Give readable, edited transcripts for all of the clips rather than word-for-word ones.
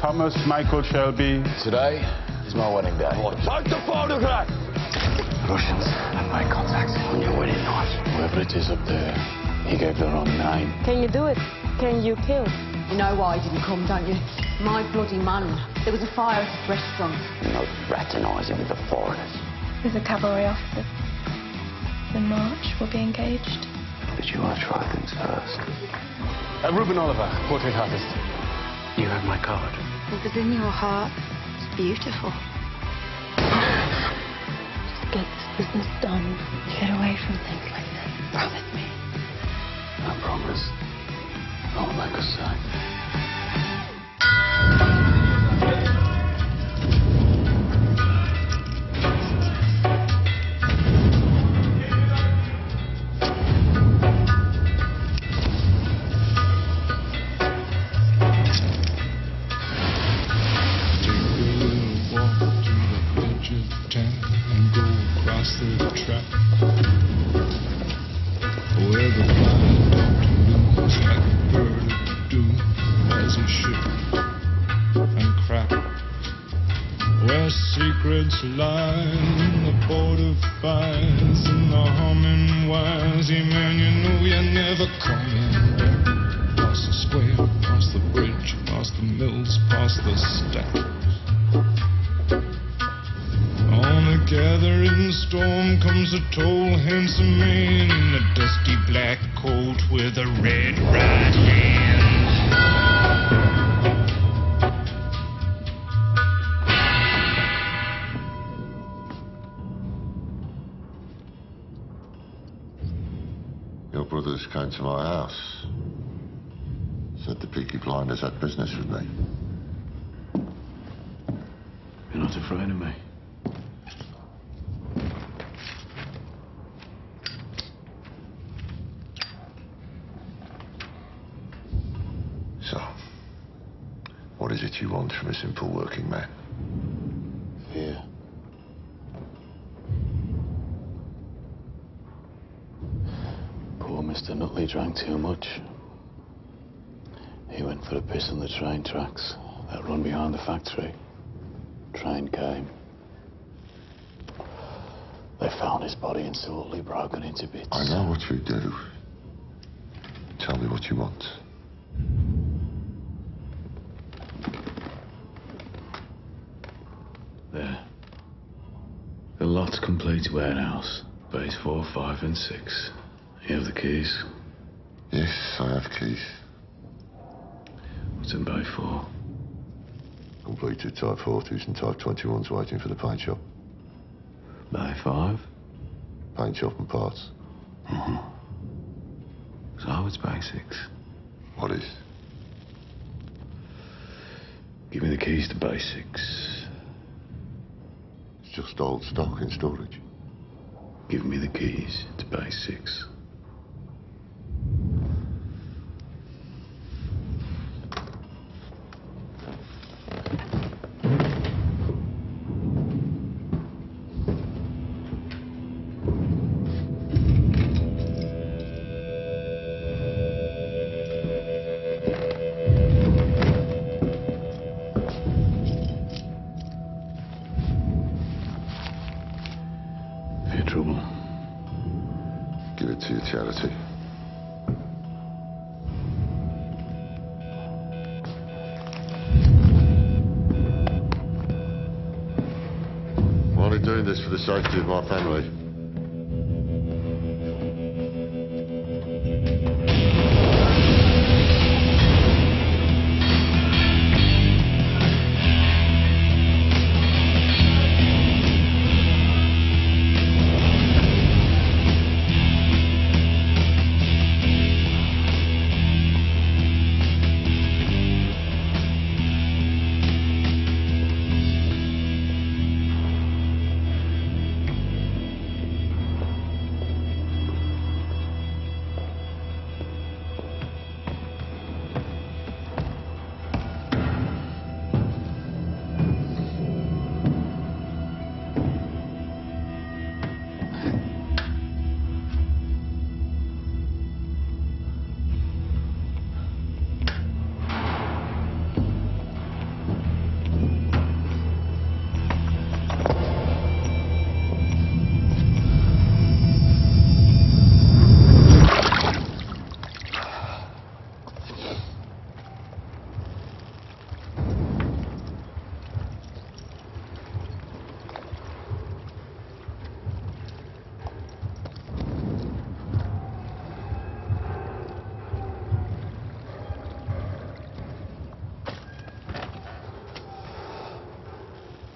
Thomas Michael Shelby. Today is my wedding day. Take the photograph! Russians have made contact on your wedding night. Whoever it is up there, he gave the wrong name. Can you do it? Can you kill? You know why I didn't come, don't you? My bloody man. There was a fire at his restaurant. No fraternising with the foreigners. With the cavalry officers. The march will be engaged. But you want to try things first. Ruben Oliver, portrait artist. You have my card. What was in your heart is beautiful. Just get this business done. Get away from things like this. Promise me. I promise. I'll make a sign. The track where the blind doctor looks like a bird of doom as he shivered and cracked. Where secrets lie in the border fires and the humming wires. Yeah, man, you know you're never coming back. Past the square, past the bridge, past the mills, past the stacks. On a gathering storm comes a tall, handsome man in a dusty black coat with a red right hand. Your brothers came to my house. Said the Peaky Blinders had business with me. You're not afraid of me? So, what is it you want from a simple working man? Fear. Poor Mr. Nutley drank too much. He went for a piss on the train tracks that run behind the factory. Train came. They found his body instantly broken into bits. I know what you do. Tell me what you want. There. The lot's complete warehouse. Bays 4, 5 and 6. You have the keys? Yes, I have keys. What's in Bay 4? Completed Type 40s and Type 21s waiting for the paint shop. Bay 5? Paint shop and parts. So it's Bay 6. What is? Give me the keys to Bay 6. It's just old stock in storage. Give me the keys to Bay 6. Trouble. Give it to your charity. I'm only doing this for the safety of my family.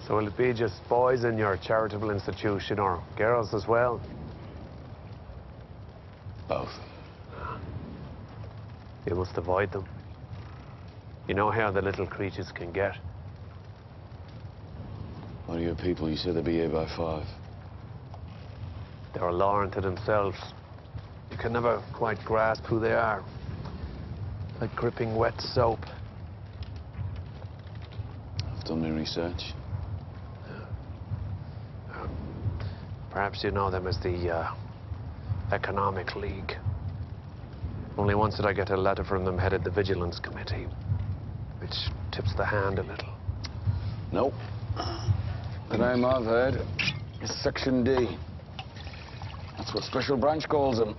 So will it be just boys in your charitable institution or girls as well? Both. You must avoid them. You know how the little creatures can get. What are your people? You said they'd be here by 5. They're a law unto themselves. You can never quite grasp who they are. Like gripping wet soap. I've done my research. Perhaps you know them as the Economic League. Only once did I get a letter from them headed the Vigilance Committee, which tips the hand a little. Nope. The name I've heard is Section D. That's what Special Branch calls them.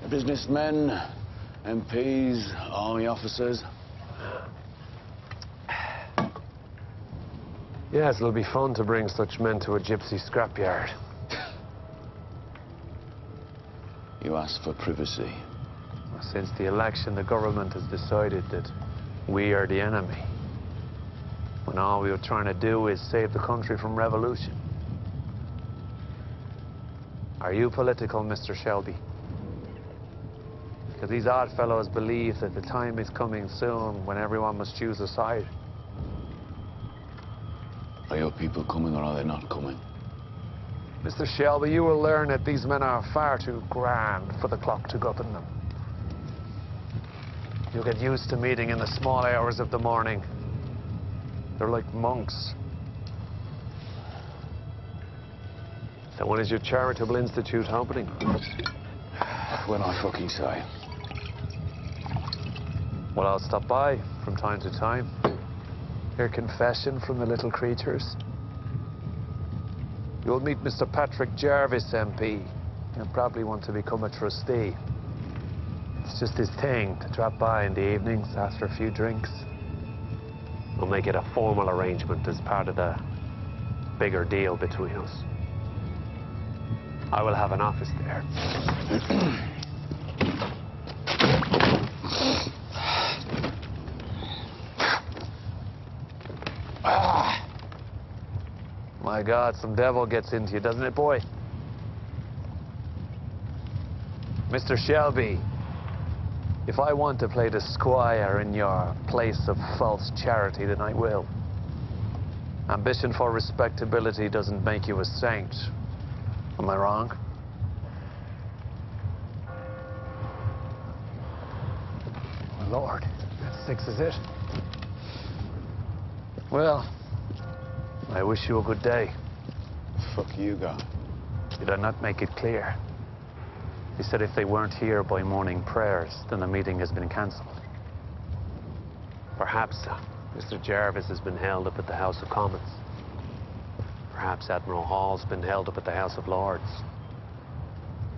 Businessmen, MPs, army officers. Yes, it'll be fun to bring such men to a gypsy scrapyard. You asked for privacy. Since the election, the government has decided that we are the enemy, when all we were trying to do is save the country from revolution. Are you political, Mr. Shelby? Because these odd fellows believe that the time is coming soon when everyone must choose a side. Are your people coming or are they not coming? Mr. Shelby, you will learn that these men are far too grand for the clock to govern them. You'll get used to meeting in the small hours of the morning. They're like monks. So when is your charitable institute opening? When I fucking say. Well, I'll stop by from time to time. Hear confession from the little creatures. You'll meet Mr. Patrick Jarvis, MP. He'll probably want to become a trustee. It's just his thing to drop by in the evenings after a few drinks. We'll make it a formal arrangement as part of the bigger deal between us. I will have an office there. My God, some devil gets into you, doesn't it, boy? Mr. Shelby, if I want to play the squire in your place of false charity, then I will. Ambition for respectability doesn't make you a saint. Am I wrong? My Lord, that 6 is it. Well, I wish you a good day. Fuck you, guy. Did I not make it clear? He said if they weren't here by morning prayers, then the meeting has been cancelled. Perhaps Mr. Jarvis has been held up at the House of Commons. Perhaps Admiral Hall's been held up at the House of Lords.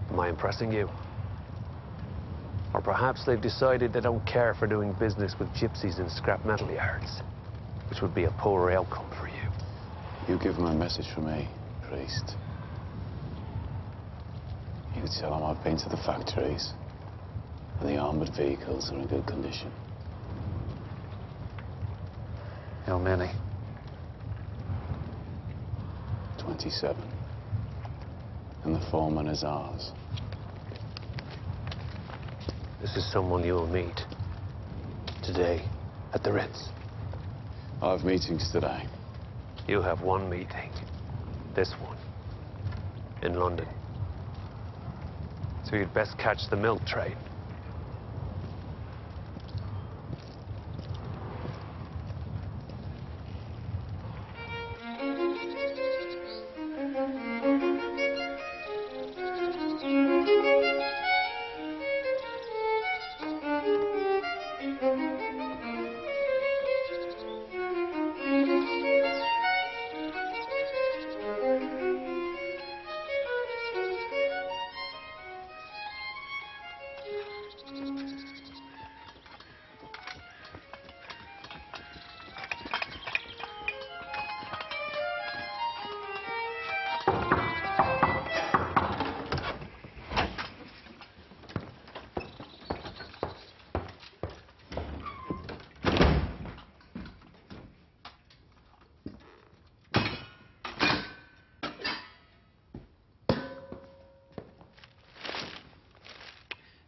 Am I impressing you? Or perhaps they've decided they don't care for doing business with gypsies in scrap metal yards, which would be a poorer outcome for you. You give him a message from me, priest. You tell him I've been to the factories and the armored vehicles are in good condition. How many? 27. And the foreman is ours. This is someone you will meet today at the Ritz. I have meetings today. You have one meeting. This one. In London. So you'd best catch the milk train.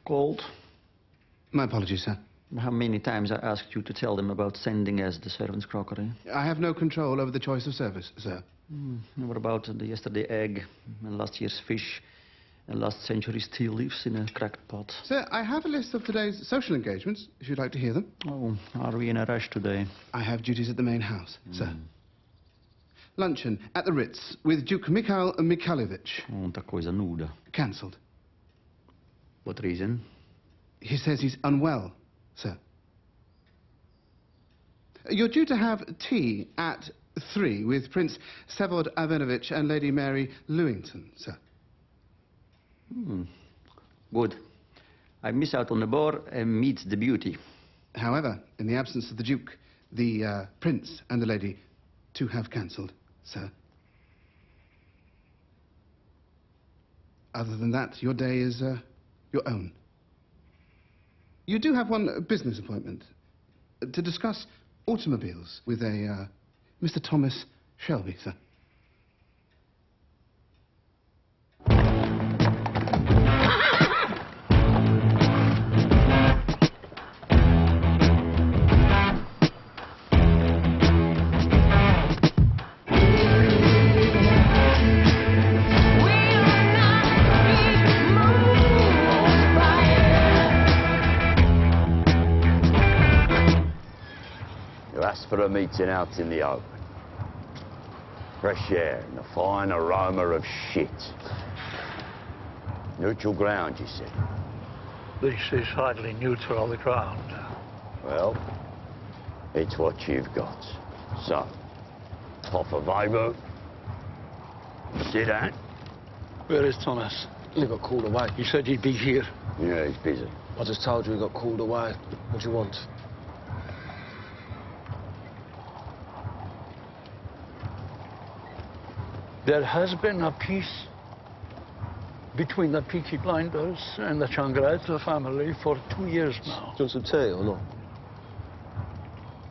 Cold. My apologies, sir. How many times I asked you to tell them about sending us the servant's crockery? I have no control over the choice of service, sir. What about the yesterday egg, and last year's fish, and last century's tea leaves in a cracked pot? Sir, I have a list of today's social engagements, if you'd like to hear them. Oh, are we in a rush today? I have duties at the main house, sir. Luncheon at the Ritz with Duke Mikhail Mikhailovich. Ta coisa nuda. Cancelled. What reason? He says he's unwell, sir. You're due to have tea at 3 with Prince Sevod Avenovich and Lady Mary Lewington, sir. Good. I miss out on the bar and meet the beauty. However, in the absence of the Duke, the Prince and the Lady too have cancelled, sir. Other than that, your day is your own. You do have one business appointment to discuss automobiles with a Mr. Thomas Shelby, sir. For a meeting out in the open. Fresh air and the fine aroma of shit. Neutral ground, you said? This is hardly neutral ground. Well, it's what you've got. So, pop a Weibo. Sit down. Where is Thomas? He got called away. He said he'd be here. Yeah, he's busy. I just told you he got called away. What do you want? There has been a peace between the Peaky blinders and the Changrata family for 2 years now. Do you want some tea or not?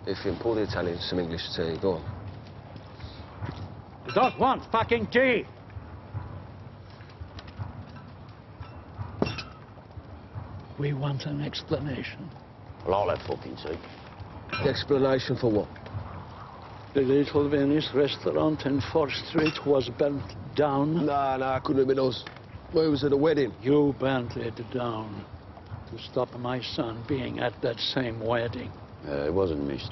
If you pour the Italian some English tea, go on. I don't want fucking tea! We want an explanation. Well, I'll have fucking tea. The explanation for what? The Little Venice restaurant in 4th Street was burnt down. Nah, couldn't have been us. We was at a wedding. You burnt it down to stop my son being at that same wedding. It wasn't missed.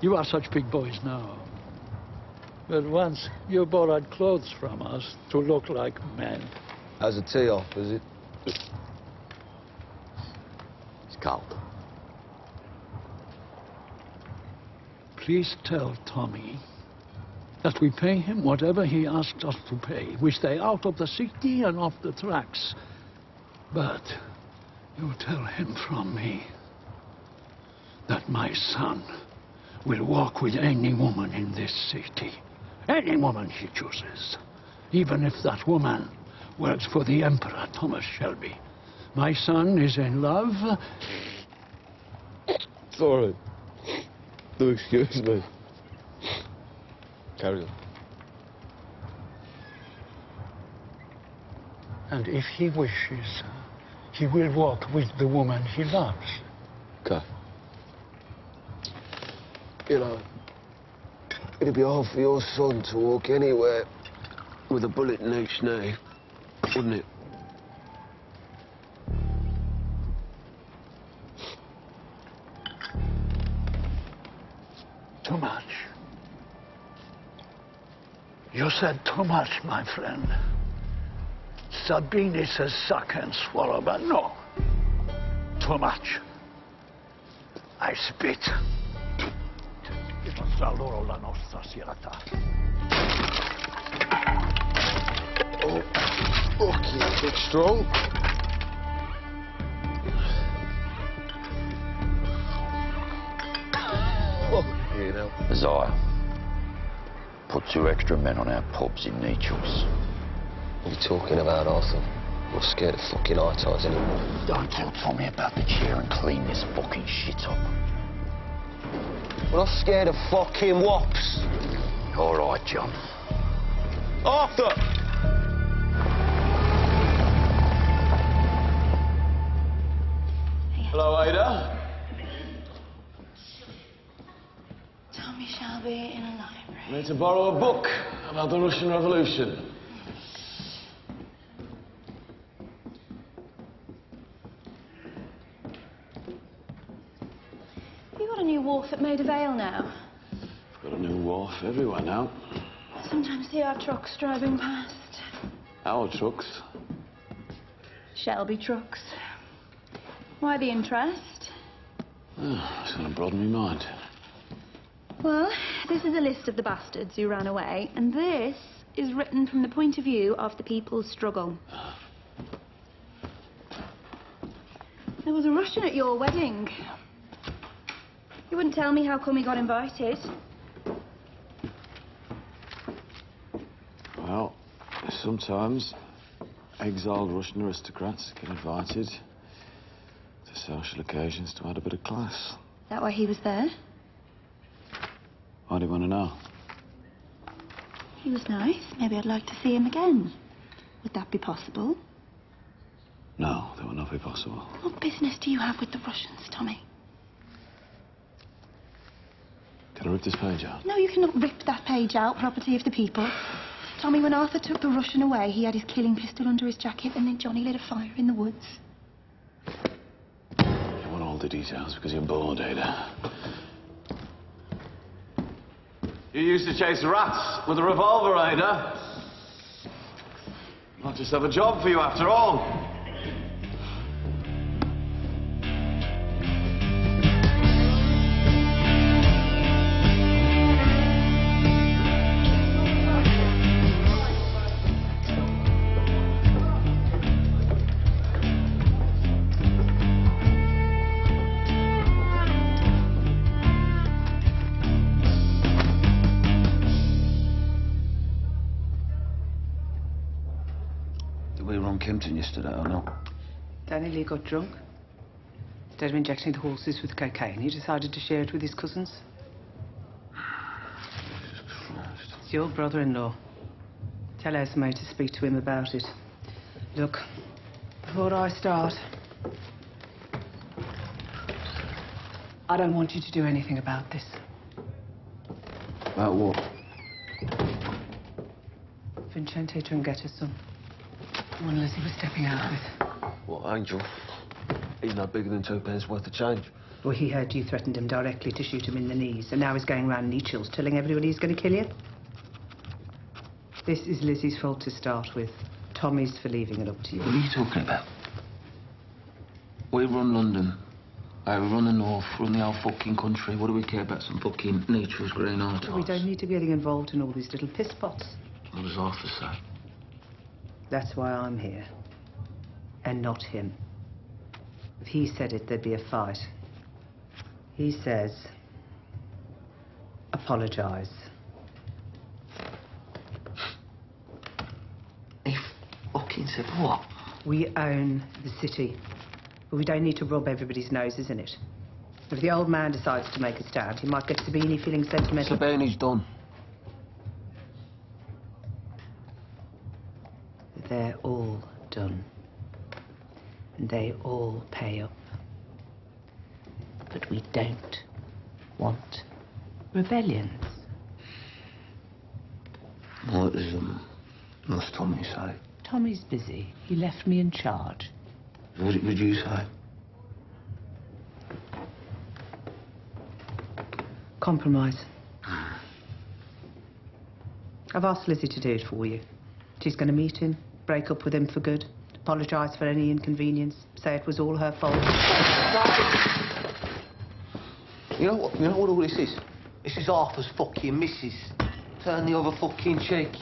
You are such big boys now. But once you borrowed clothes from us to look like men. How's the tea off, is it? It's cold. Please tell Tommy that we pay him whatever he asks us to pay. We stay out of the city and off the tracks. But you tell him from me that my son will walk with any woman in this city. Any woman he chooses. Even if that woman works for the Emperor Thomas Shelby. My son is in love. Sorry. Do excuse me. Carry on. And if he wishes, he will walk with the woman he loves. Okay. You know, it'd be hard for your son to walk anywhere with a bullet in each knee, wouldn't it? Too much. You said too much, my friend. Sabine says suck and swallow, but no. Too much. I spit. Dimostra loro la nostra serata. Oh, fucking a bit strong. You know. Desire. Put 2 extra men on our pubs in Nechel's. What are you talking about, Arthur? I'm not scared of fucking eye-ties anymore. Don't tell Tommy about the chair and clean this fucking shit up. I'm not scared of fucking wops. All right, John. Arthur! Hello, Ada. Tommy Shelby in a library. I need to borrow a book about the Russian Revolution. Have you got a new wharf at Maida Vale now? I've got a new wharf everywhere now. I sometimes see our trucks driving past. Our trucks. Shelby trucks. Why the interest? Oh, it's going to broaden my mind. Well, this is a list of the bastards who ran away, and this is written from the point of view of the people's struggle. There was a Russian at your wedding. You wouldn't tell me how come he got invited. Well, sometimes exiled Russian aristocrats get invited to social occasions to add a bit of class. Is that why he was there? Why do you want to know? He was nice. Maybe I'd like to see him again. Would that be possible? No, that would not be possible. What business do you have with the Russians, Tommy? Can I rip this page out? No, you cannot rip that page out, property of the people. Tommy, when Arthur took the Russian away, he had his killing pistol under his jacket, and then Johnny lit a fire in the woods. You want all the details because you're bored, Ada. You used to chase rats with a revolver, Ada. Might just have a job for you after all. We were on Kempton yesterday, I know. Danny Lee got drunk. Instead of injecting the horses with cocaine, he decided to share it with his cousins. It's your brother-in-law. Tell Esme to speak to him about it. Look, before I start, I don't want you to do anything about this. About what? Vincente to get her son. The one Lizzie was stepping out with. What, Angel? He's no bigger than 2 pence worth of change. Well, he heard you threatened him directly to shoot him in the knees, and now he's going round knee chills telling everybody he's going to kill you. This is Lizzie's fault to start with. Tommy's for leaving it up to you. What are you talking about? We run London. We run the north, run the whole fucking country. What do we care about some fucking nature's green art? We don't need to be getting involved in all these little piss pots. What does Arthur say? That's why I'm here. And not him. If he said it, there'd be a fight. He says, apologize. He fucking said what? We own the city. But we don't need to rub everybody's noses in it. If the old man decides to make a stand, he might get Sabini feeling sentimental. Sabini's done. They're all done. And they all pay up. But we don't want rebellions. What does Tommy say? Tommy's busy. He left me in charge. What did you say? Compromise. I've asked Lizzie to do it for you. She's going to meet him, break up with him for good, apologise for any inconvenience, say it was all her fault. You know what all this is? This is Arthur's fucking missus. Turn the other fucking cheek.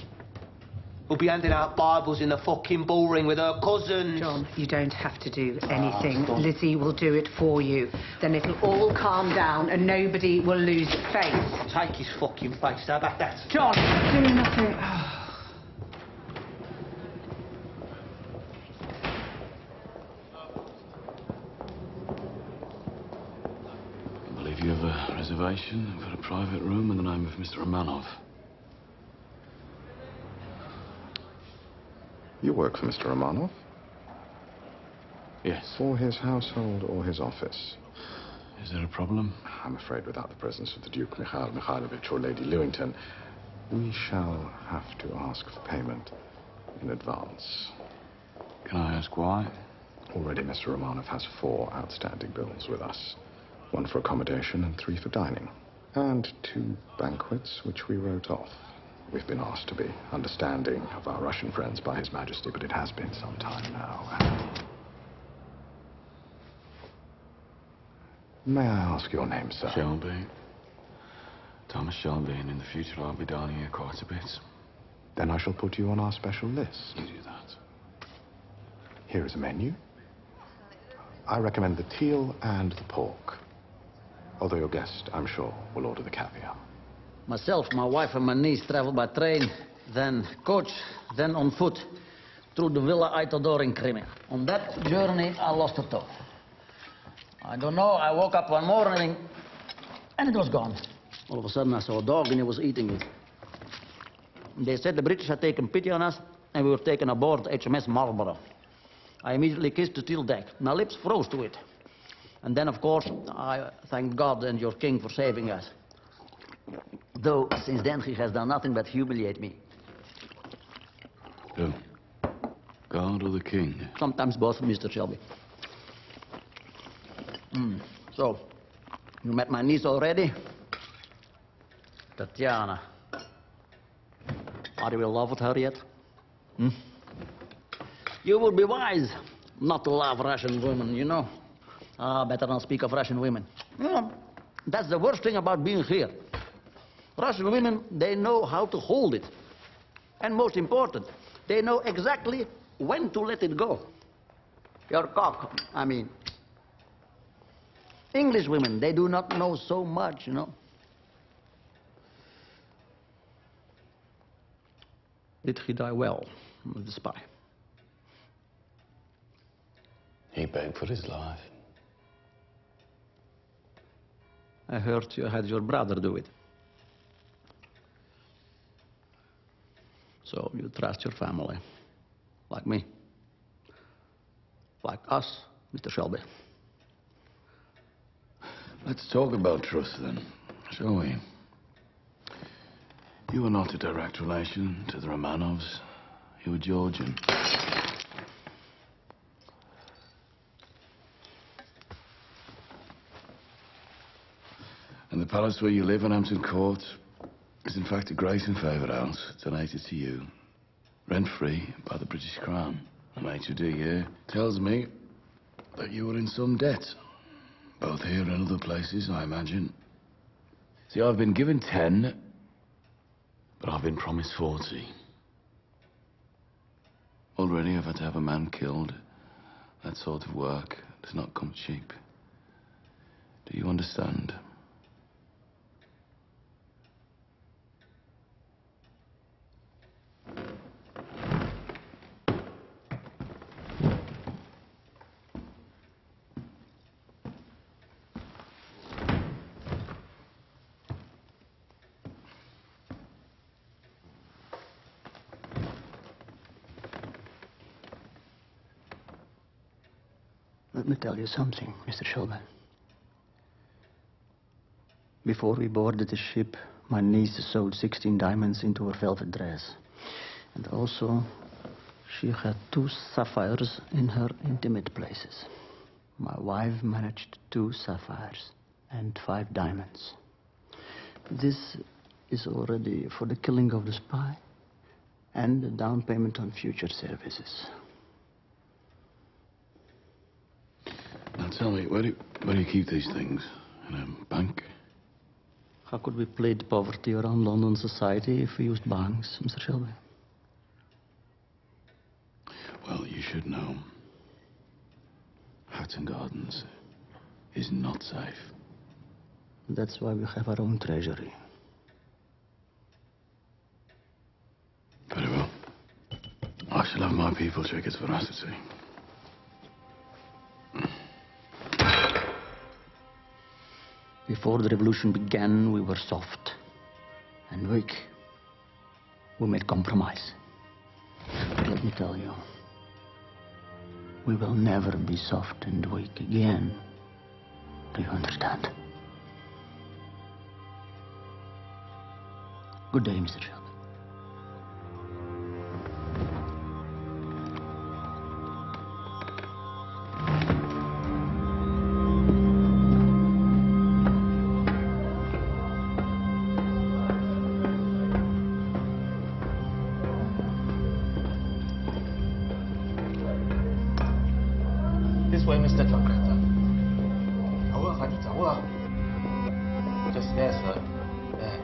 We'll be handing out Bibles in the fucking bullring with her cousins. John, you don't have to do anything. Lizzie will do it for you. Then it'll all calm down and nobody will lose faith. Take his fucking face. How about that? John, do nothing. I believe you have a reservation for a private room in the name of Mr. Romanov. You work for Mr. Romanov? Yes. For his household or his office? Is there a problem? I'm afraid without the presence of the Duke Mikhail Mikhailovich or Lady Lewington, we shall have to ask for payment in advance. Can I ask why? Already Mr. Romanov has 4 outstanding bills with us. 1 for accommodation and 3 for dining. And 2 banquets which we wrote off. We've been asked to be understanding of our Russian friends by His Majesty, but it has been some time now. May I ask your name, sir? Shelby. Thomas Shelby, and in the future I'll be dining here quite a bit. Then I shall put you on our special list. You do that. Here is a menu. I recommend the teal and the pork. Although your guest, I'm sure, will order the caviar. Myself, my wife, and my niece traveled by train, then coach, then on foot, through the Villa Eitodor in Crimea. On that journey, I lost a toe. I don't know, I woke up one morning, and it was gone. All of a sudden, I saw a dog, and he was eating it. They said the British had taken pity on us, and we were taken aboard HMS Marlborough. I immediately kissed the steel deck. My lips froze to it. And then, of course, I thanked God and your king for saving us. Though, since then, he has done nothing but humiliate me. Who? God or the king? Sometimes both, Mr. Shelby. So, you met my niece already? Tatiana. Are you in love with her yet? You would be wise not to love Russian women, you know. Better not speak of Russian women. You know, that's the worst thing about being here. Russian women, they know how to hold it. And most important, they know exactly when to let it go. Your cock, I mean. English women, they do not know so much, you know. Did he die well, the spy? He begged for his life. I heard you had your brother do it. So you trust your family, like me, like us, Mr. Shelby. Let's talk about trust then, shall we? You are not a direct relation to the Romanovs. You were Georgian. And the palace where you live in Hampton Court is in fact a great and favoured house donated to you, rent-free by the British Crown. The maitre d' here tells me that you were in some debt, both here and other places, I imagine. See, I've been given 10, but I've been promised 40. Already I've had to have a man killed. That sort of work does not come cheap. Do you understand? Let me tell you something, Mr. Shelby. Before we boarded the ship, my niece sewed 16 diamonds into her velvet dress. And also, she had 2 sapphires in her intimate places. My wife managed 2 sapphires and 5 diamonds. This is already for the killing of the spy and the down payment on future services. Now tell me, where do you keep these things? In a bank? How could we plead poverty around London society if we used banks, Mr. Shelby? Well, you should know. Hatton Gardens is not safe. That's why we have our own treasury. Very well. I shall have my people check its veracity. Before the revolution began, we were soft and weak. We made compromise. But let me tell you, We will never be soft and weak again. Do you understand? Good day, Mr. Shelby. This way, Mr. Tucker. Just there, sir. There.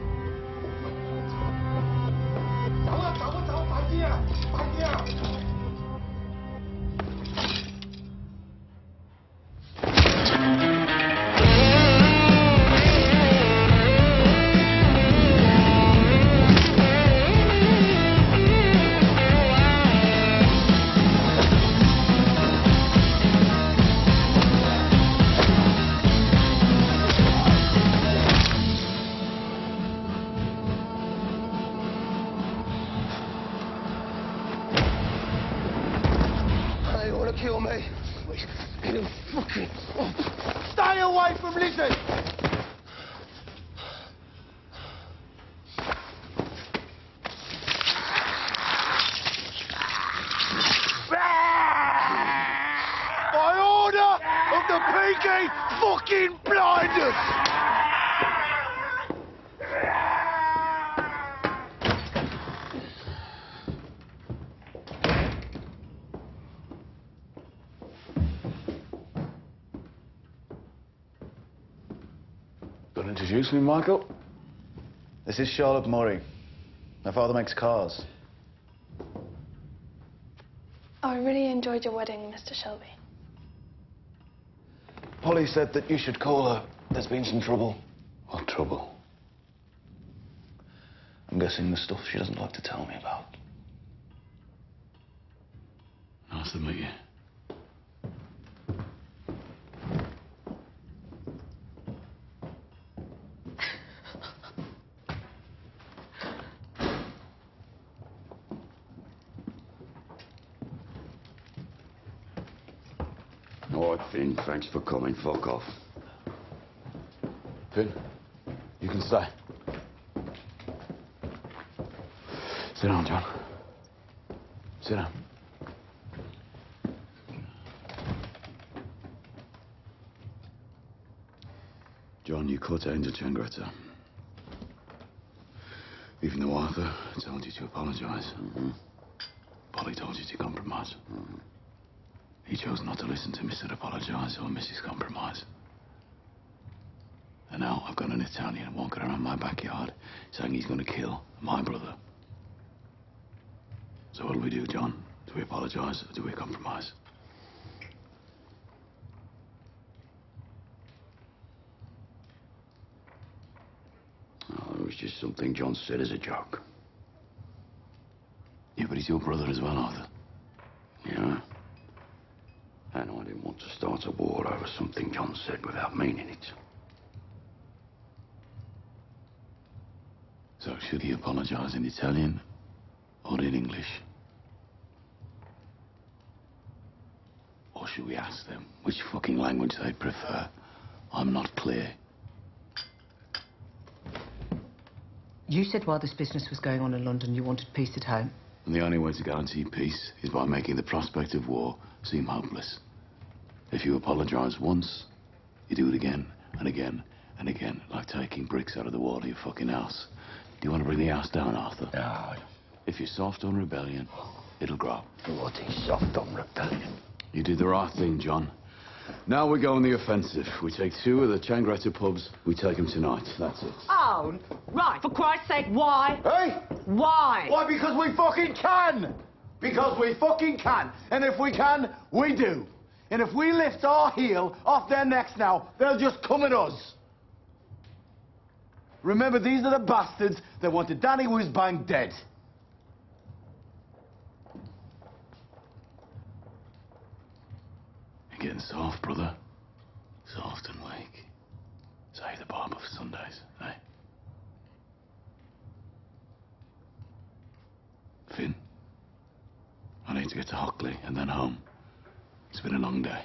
You want to kill me? You fucking... Stay away from Lizzie! By order of the Peaky fucking blinders! Got to introduce me, Michael? This is Charlotte Murray. My father makes cars. I really enjoyed your wedding, Mr. Shelby. Polly said that you should call her. There's been some trouble. What trouble? I'm guessing the stuff she doesn't like to tell me about. Nice to meet you. All right, Finn, thanks for coming. Fuck off. Finn, you can stay. Sit down, John. Sit down. John, you cut Angel Changretta. Even though Arthur told you to apologize, Polly told you to compromise. He chose not to listen to Mr. Apologize or Mrs. Compromise. And now I've got an Italian walking around my backyard saying he's going to kill my brother. So what do we do, John? Do we apologize or do we compromise? Oh, it was just something John said as a joke. Yeah, but he's your brother as well, Arthur. Yeah. And I didn't want to start a war over something John said without meaning it. So should he apologize in Italian or in English? Or should we ask them which fucking language they prefer? I'm not clear. You said while this business was going on in London, you wanted peace at home. And the only way to guarantee peace is by making the prospect of war seem hopeless. If you apologize once, you do it again and again and again, like taking bricks out of the wall of your fucking house. Do you want to bring the house down, Arthur? No. If you're soft on rebellion, it'll grow. What is soft on rebellion? You did the right thing, John. Now we go on the offensive. We take 2 of the Changretta pubs. We take them tonight. That's it. Oh, right. For Christ's sake, why? Hey? Why? Why? Because we fucking can! Because we fucking can. And if we can, we do. And if we lift our heel off their necks now, they'll just come at us. Remember, these are the bastards that wanted Danny Whizbang dead. You're getting soft, brother. Soft and weak. Save the barber for Sundays, eh? Finn, I need to get to Hockley and then home. It's been a long day.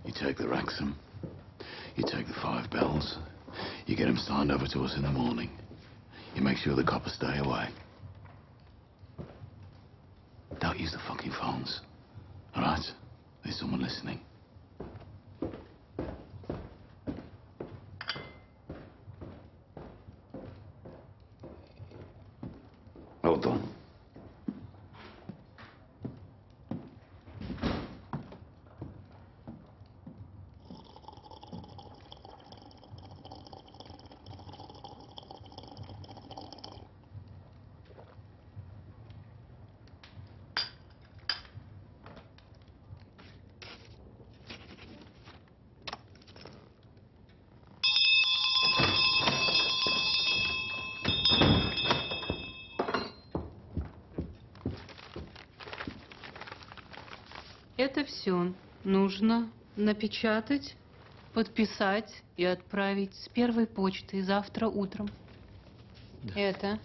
You take the ransom. You take the 5 bells. You get them signed over to us in the morning. You make sure the coppers stay away. Don't use the fucking phones. All right? There's someone listening. Well done. Это все нужно напечатать, подписать и отправить с первой почты завтра утром. Это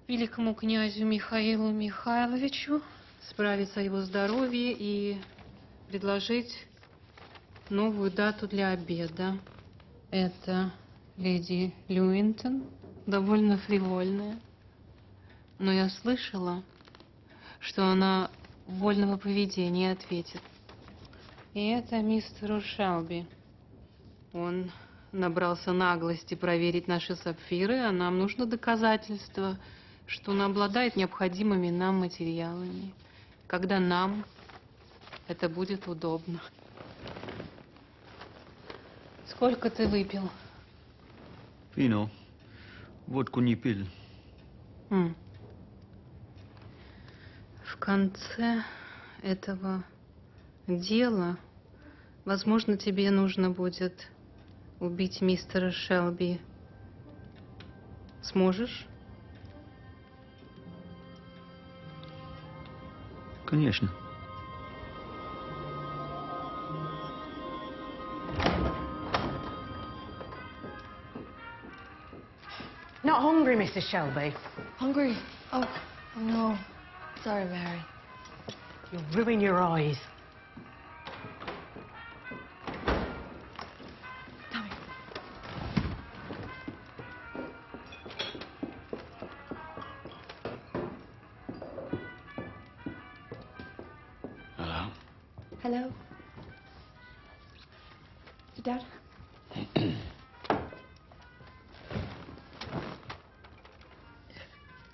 великому князю Михаилу Михайловичу справиться о его здоровье и предложить новую дату для обеда. Это леди Люинтон, довольно фривольная. Но я слышала, что она вольного поведения ответит. И это мистеру Шелби. Он набрался наглости проверить наши сапфиры, а нам нужно доказательство, что он обладает необходимыми нам материалами, когда нам это будет удобно. Сколько ты выпил? Вино. Водку не пил. В конце этого дела, возможно, тебе нужно будет убить мистера Шелби. Сможешь? Конечно. Not hungry, Mrs. Shelby. Hungry? Oh, no. Sorry, Mary. You'll ruin your eyes. Hello? Hello? Your dad?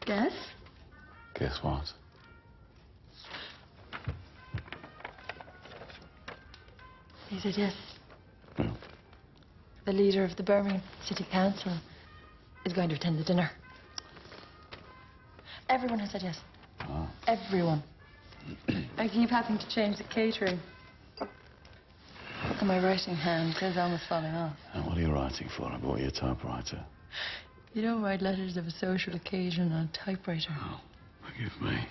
Guess? Guess what? He said yes. The leader of the Birmingham City Council is going to attend the dinner. Everyone has said yes. Oh. Everyone. I keep having to change the catering. And my writing hand is almost falling off. And what are you writing for? I bought you a typewriter. You don't write letters of a social occasion on a typewriter. Oh, forgive me.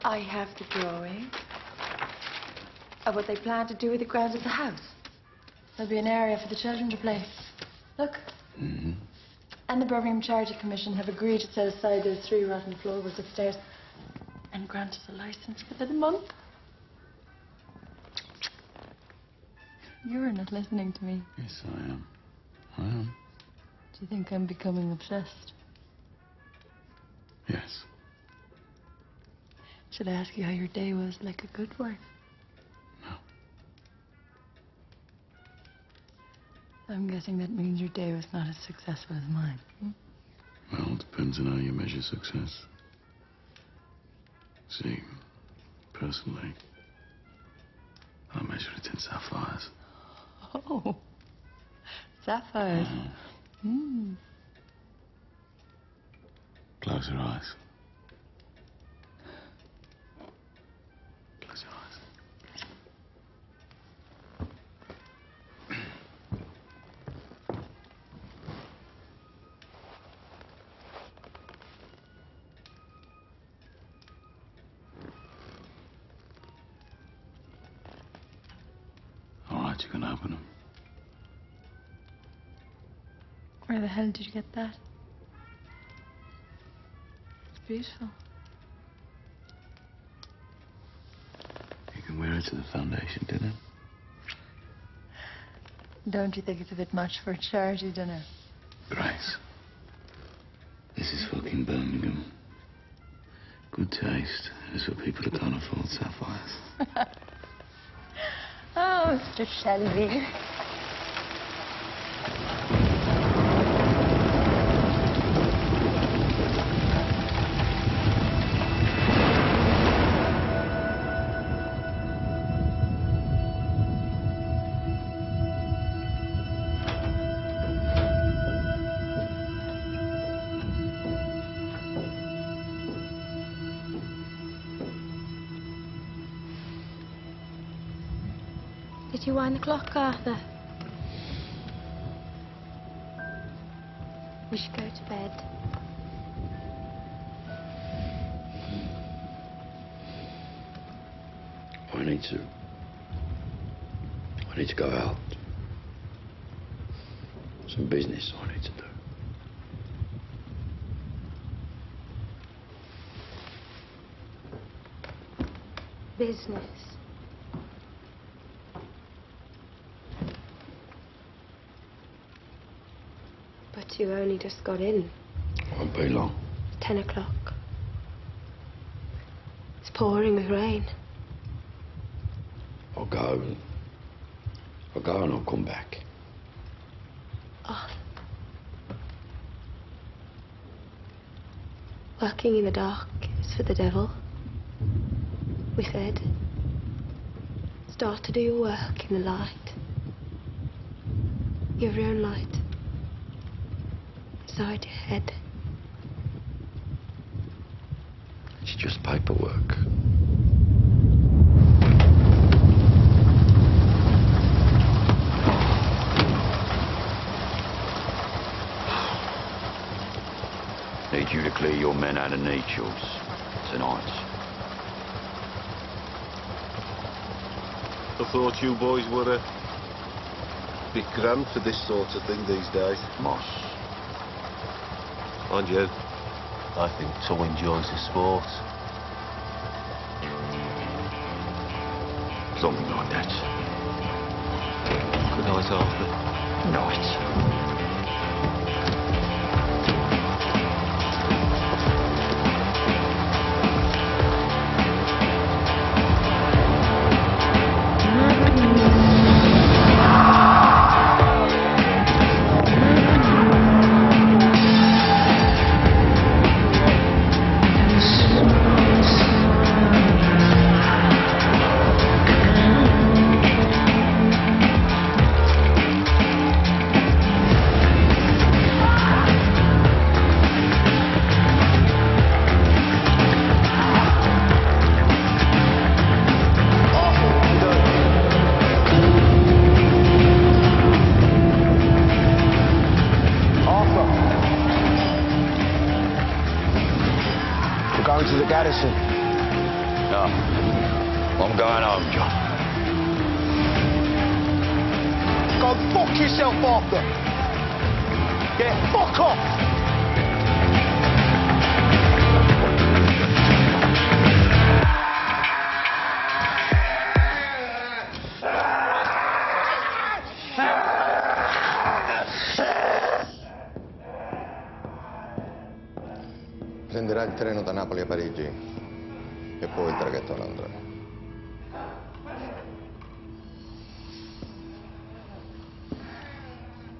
I have the drawing of what they plan to do with the grounds of the house. There'll be an area for the children to play. Look. Mm-hmm. And the Birmingham Charity Commission have agreed to set aside those 3 rotten floorboards upstairs and grant us a license within a month. You're not listening to me. Yes, I am. I am. Do you think I'm becoming obsessed? Yes. Should I ask you how your day was, like a good wife? No. I'm guessing that means your day was not as successful as mine. Well, it depends on how you measure success. See, personally, I measure it in sapphires. Oh, sapphires. Close your eyes. Close your eyes. All right, you can open them. Where the hell did you get that? beautiful. You can wear it to the foundation dinner. Don't you think it's a bit much for a charity dinner? Grace, this is fucking Birmingham. Good taste is for people who can't afford sapphires. Oh, Mr. Shelby. Did you wind the clock, Arthur? We should go to bed. I need to go out. Some business I need to do. Business. But you only just got in. Won't be long. 10 o'clock. It's pouring with rain. I'll go and I'll come back. Oh. Working in the dark is for the devil. We said, start to do your work in the light. You have your own light. Inside your head. It's just paperwork. Need you to clear your men out of Nechel's tonight. I thought you boys were a bit grand for this sort of thing these days. Moss. And you? I think Tom enjoys the sport. Something like that. Good night, Arthur. Night. To the garrison. No. I'm going home, John. Go fuck yourself, Arthur. Yeah, fuck off. Prenderà il treno da Napoli a Parigi e poi il traghetto a Londra.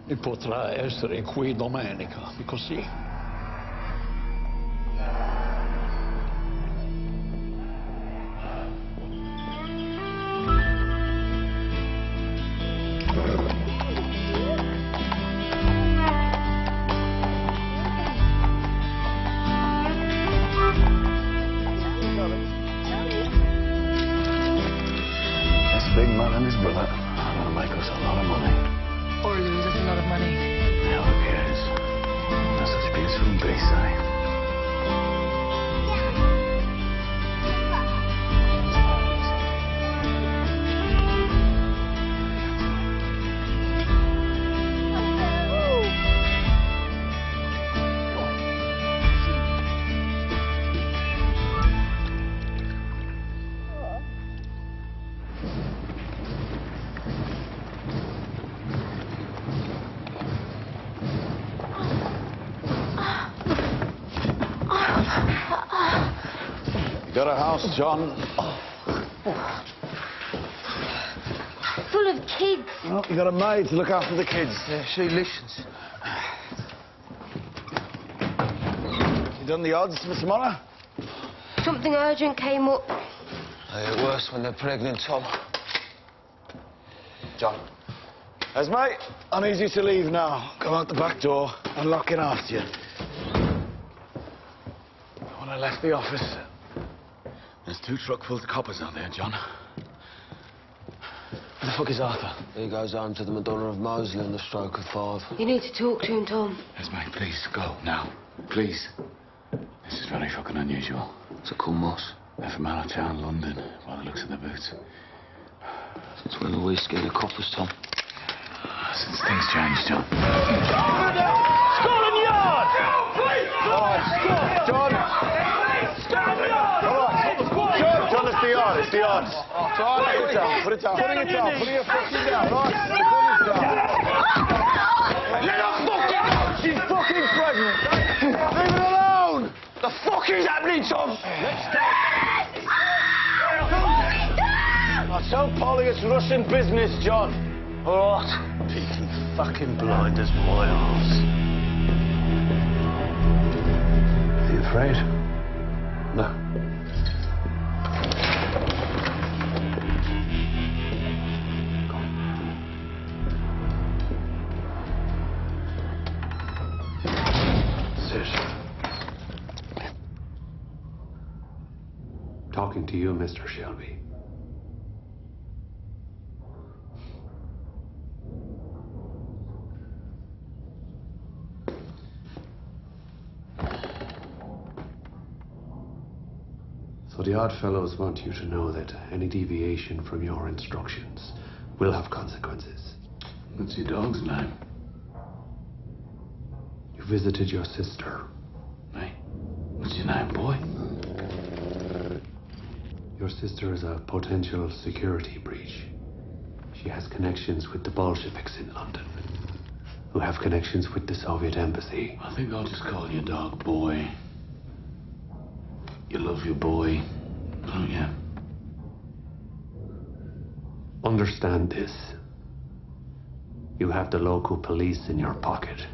E potrà essere qui domenica, così. Big man and his brother are going to make us a lot of money. Or lose us a lot of money. Hell, who cares? That's such beautiful peace, eh? You got a house, John? Full of kids. Well, you got a maid to look after the kids. Yeah, she listens. You done the odds for tomorrow? Something urgent came up. They get worse when they're pregnant, Tom. John. Esme, I need you to leave now. Go out the back door and lock it after you. When I left the office, there's 2 truckfuls of coppers out there, John. Where the fuck is Arthur? He goes home to the Madonna of Moseley on the stroke of 5. You need to talk to him, Tom. Esme, please, go, now. Please. This is very fucking unusual. It's a cool moss. They're from out of town, London, by the looks of their boots. Since when are we scared of coppers, Tom? Since things changed, John. Scotland Yard! All right, John. All right. John, it's the yard. It's the yard. It's all right. Put it down. Put it down. Putting it down. Putting it fucking down. All right. Putting it down. Let her fucking out. She's fucking pregnant. Leave it alone. The fuck is happening, Tom? Let's stop. I tell Polly it's Russian business, John. All right. Peaky fucking blind as my arse. Are you afraid? No. Sit. Talking to you, Mr. Shelby. So the Oddfellows want you to know that any deviation from your instructions will have consequences. What's your dog's name? You visited your sister. Hey, what's your name, boy? Your sister is a potential security breach. She has connections with the Bolsheviks in London, who have connections with the Soviet embassy. I think I'll just call your dog Boy. You love your boy, don't you? Understand this. You have the local police in your pocket.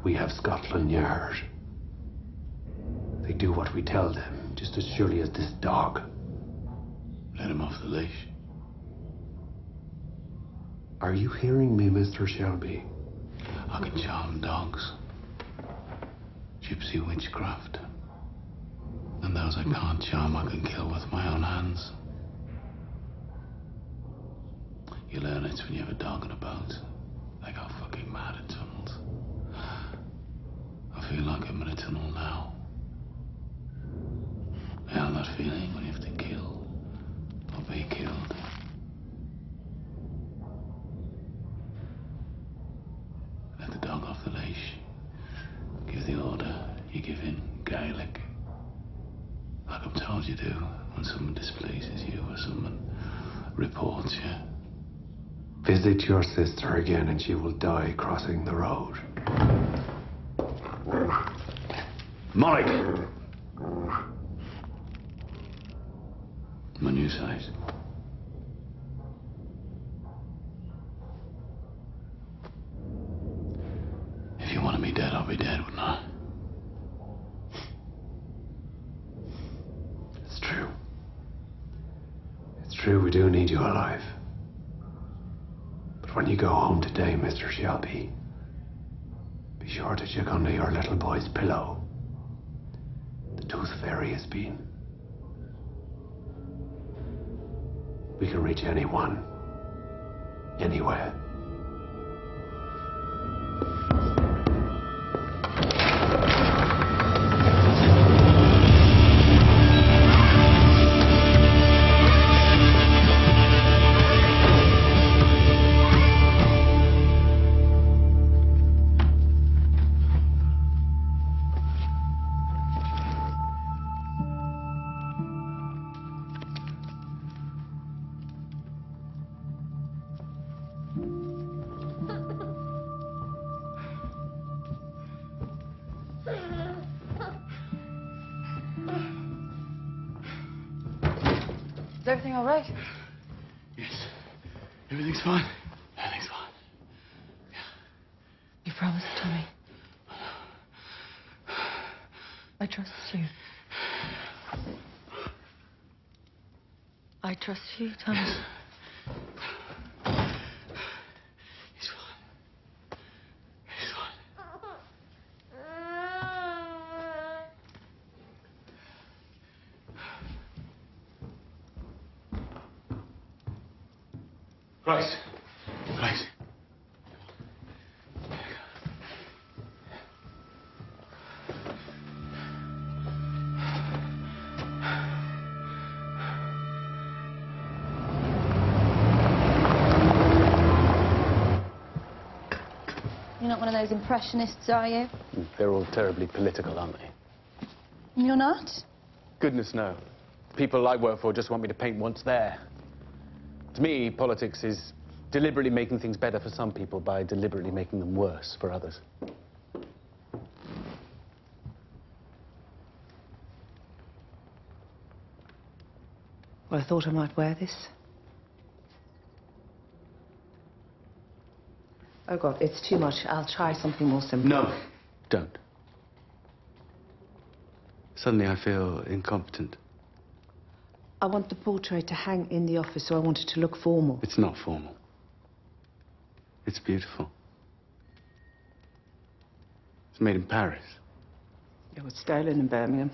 We have Scotland Yard. They do what we tell them, just as surely as this dog. Let him off the leash. Are you hearing me, Mr. Shelby? I can charm dogs. Gypsy witchcraft. And those I can't charm, I can kill with my own hands. You learn it when you have a dog on a boat. They go fucking mad in tunnels. I feel like I'm in a tunnel now. You know that feeling when you have to kill or be killed? Let the dog off the leash. Give the order. You give in Gaelic. Like I'm told you do when someone displeases you or someone reports you. Visit your sister again and she will die crossing the road. Mike! My new size. If you wanted me dead, I'll be dead, wouldn't I? It's true. It's true, we do need you alive. But when you go home today, Mr. Shelby, be sure to check under your little boy's pillow. The tooth fairy has been. We can reach anyone, anywhere. Is everything all right? Yes. Everything's fine. Everything's fine. You promised, Tommy. I trust you. I trust you, Tommy. He's fine. He's fine. Grace. Grace. You're not one of those impressionists, are you? They're all terribly political, aren't they? You're not? Goodness, no. People I work for just want me to paint once there. To me, politics is deliberately making things better for some people by deliberately making them worse for others. Well, I thought I might wear this. Oh, God, it's too much. I'll try something more simple. No, don't. Suddenly I feel incompetent. I want the portrait to hang in the office, so I want it to look formal. It's not formal. It's beautiful. It's made in Paris. It was stolen in Birmingham.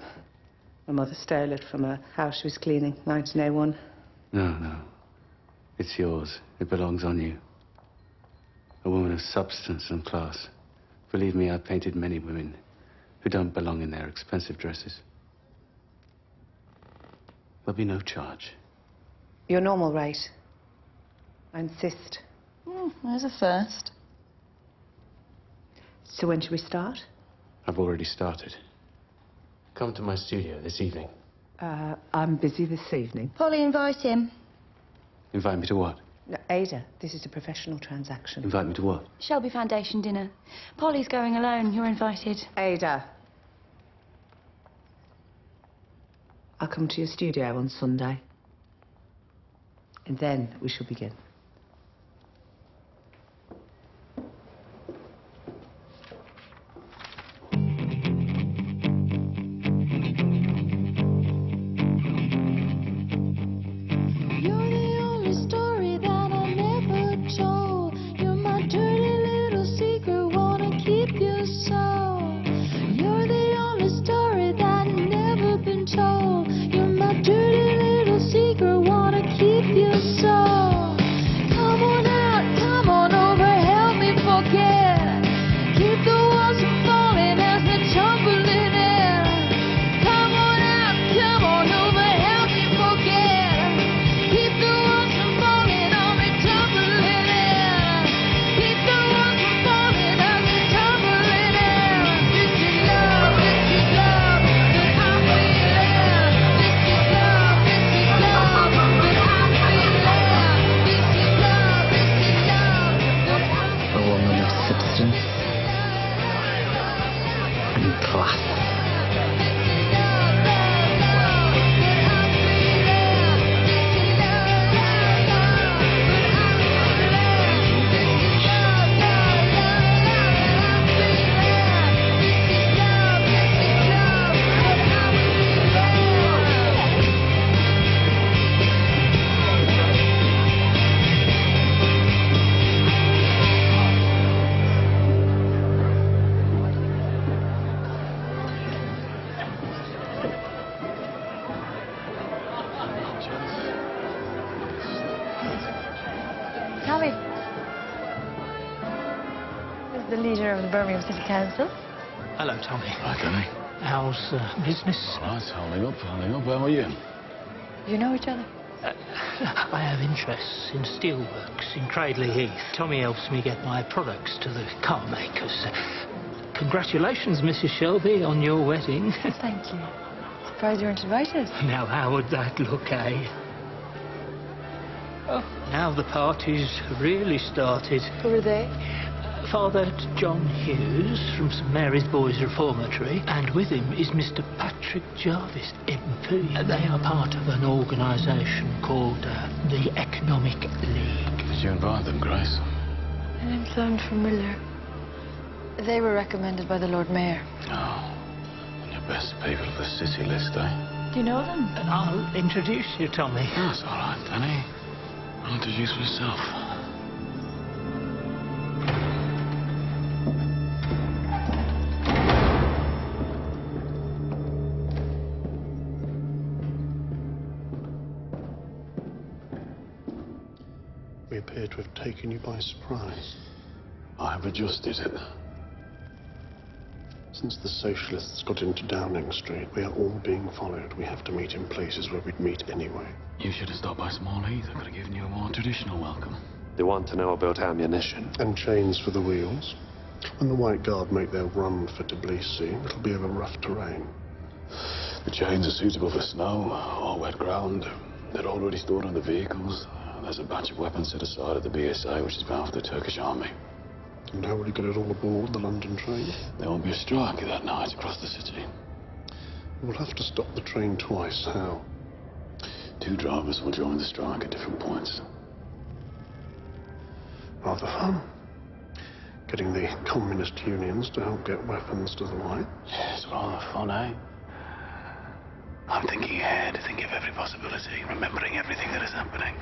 My mother stole it from a house she was cleaning, 1901. No. It's yours. It belongs on you. A woman of substance and class. Believe me, I've painted many women who don't belong in their expensive dresses. There'll be no charge. Your normal rate. I insist. There's a first. So when should we start? I've already started. Come to my studio this evening. I'm busy this evening. Polly, invite him. Invite me to what? No, Ada, this is a professional transaction. Invite me to what? Shelby Foundation dinner. Polly's going alone. You're invited. Ada. I'll come to your studio on Sunday. And then we shall begin. Tommy. This is the leader of the Birmingham City Council. Hello, Tommy. Hi, Connie. How's business? All right, holding up. How are you? You know each other? I have interests in steelworks in Cradley Heath. Tommy helps me get my products to the car makers. Congratulations, Mrs. Shelby, on your wedding. Thank you. Surprised you weren't invited. Now, how would that look, eh? Oh, now the party's really started. Who are they? Father John Hughes from St Mary's Boys Reformatory, and with him is Mr Patrick Jarvis, MP. They are part of an organisation called the Economic League. Did you invite them, Grace? The name sounds familiar. They were recommended by the Lord Mayor. Oh, and your best people of the city list, eh? Do you know them? I'll introduce you, Tommy. That's all right, Danny. I'll introduce myself. We appear to have taken you by surprise. I have adjusted it. Since the socialists got into Downing Street, we are all being followed. We have to meet in places where we'd meet anyway. You should have stopped by Small Heath. I could have given you a more traditional welcome. They want to know about ammunition. And chains for the wheels. When the White Guard make their run for Tbilisi, it'll be over rough terrain. The chains are suitable for snow or wet ground. They're already stored on the vehicles. There's a batch of weapons set aside at the BSA, which is bound for the Turkish army. And how will you get it all aboard the London train? There won't be a strike that night across the city. We'll have to stop the train twice. How? 2 drivers will join the strike at different points. Rather fun. Getting the communist unions to help get weapons to the White. Yes, rather fun, eh? I'm thinking ahead, thinking of every possibility, remembering everything that is happening.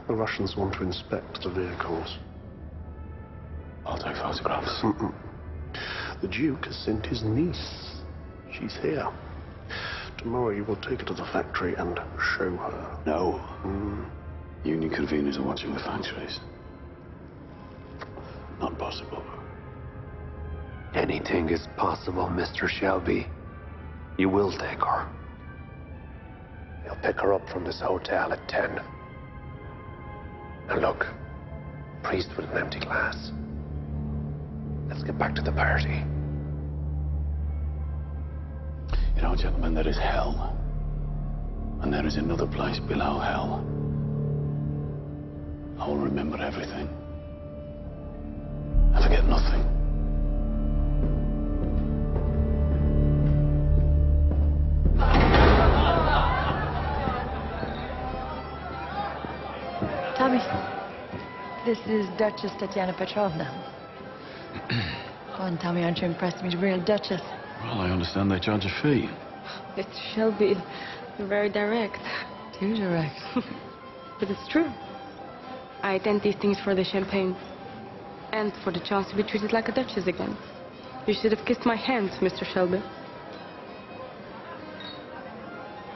The Russians want to inspect the vehicles. I'll take photographs. The Duke has sent his niece. She's here. Tomorrow you will take her to the factory and show her. No. Union conveners are watching the factories. Not possible. Anything is possible, Mr. Shelby. You will take her. You'll pick her up from this hotel at 10. Now look, priest with an empty glass. Let's get back to the party. You know, gentlemen, there is hell. And there is another place below hell. I will remember everything. I forget nothing. Tommy, this is Duchess Tatiana Petrovna. Go on, Tommy, aren't you impressed to meet a real Duchess? Well, I understand they charge a fee. Mr. Shelby, you're very direct. Too direct. But it's true. I attend these things for the champagne. And for the chance to be treated like a duchess again. You should have kissed my hand, Mr. Shelby.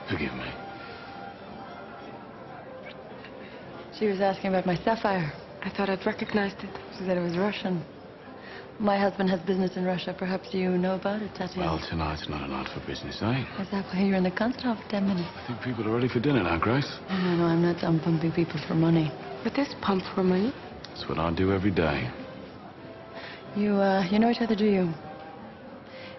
Forgive me. She was asking about my sapphire. I thought I'd recognized it. She said it was Russian. My husband has business in Russia. Perhaps you know about it, Tatiana. Well, tonight's not a night for business, eh? Is that why you're in the concert hall for 10 minutes? I think people are ready for dinner now, Grace. Oh, no, I'm not done pumping people for money. But this pump for money? That's what I do every day. You know each other, do you?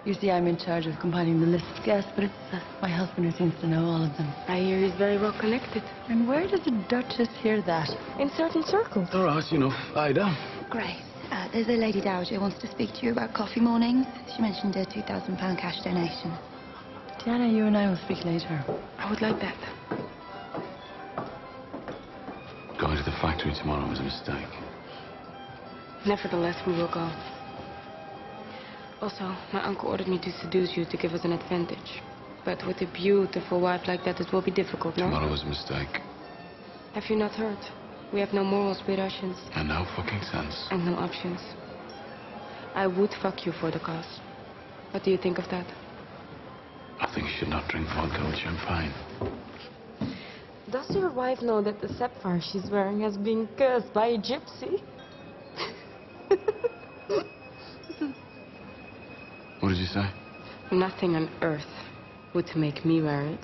You see, I'm in charge of compiling the list of guests, but it's my husband who seems to know all of them. I hear he's very well connected. And where does the Duchess hear that? In certain circles. All right, you know, Ida. Grace, there's a lady dowager who wants to speak to you about coffee mornings. She mentioned a £2,000 cash donation. Diana, you and I will speak later. I would like that. Going to the factory tomorrow was a mistake. Nevertheless, we will go. Also, my uncle ordered me to seduce you to give us an advantage. But with a beautiful wife like that, it will be difficult, no? Tomorrow was a mistake. Have you not heard? We have no morals, we Russians. And no fucking sense. And no options. I would fuck you for the cause. What do you think of that? I think you should not drink vodka with champagne. Does your wife know that the sapphire she's wearing has been cursed by a gypsy? What did you say? Nothing on earth would make me wear it.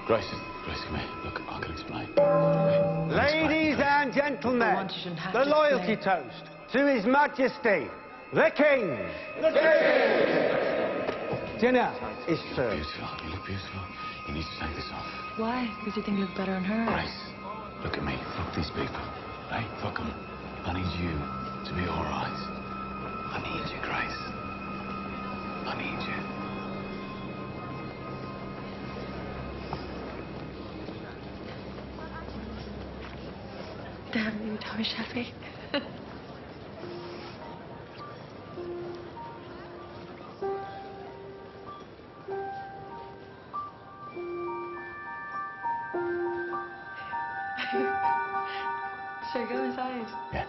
Grace, Please come here. Look, I can explain. Ladies and gentlemen, the loyalty toast to His Majesty, the King. The King! Dinner is served. Beautiful. You look beautiful. You need to take this off. Why? Because you think you look better on her? Grace, look at me. Fuck these people. Hey, fuck them. I need you to be all right. I need you, Grace. I need you. Damn you, Tommy Shelby. Should I go inside? Yeah.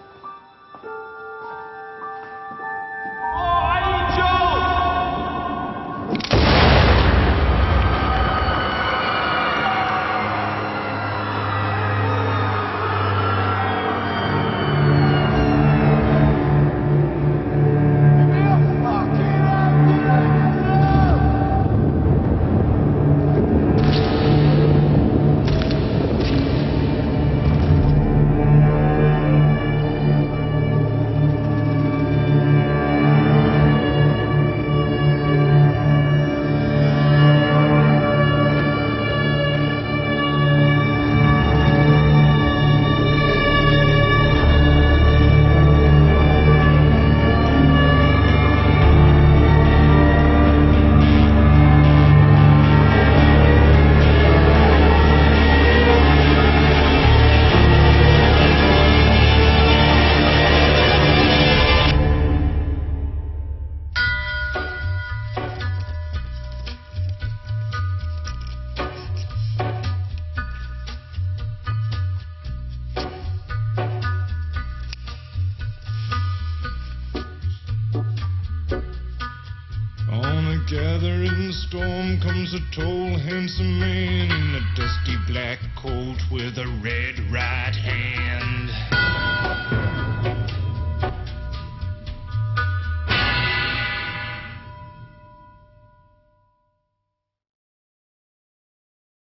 Gathering storm comes a tall, handsome man in a dusty black coat with a red right hand.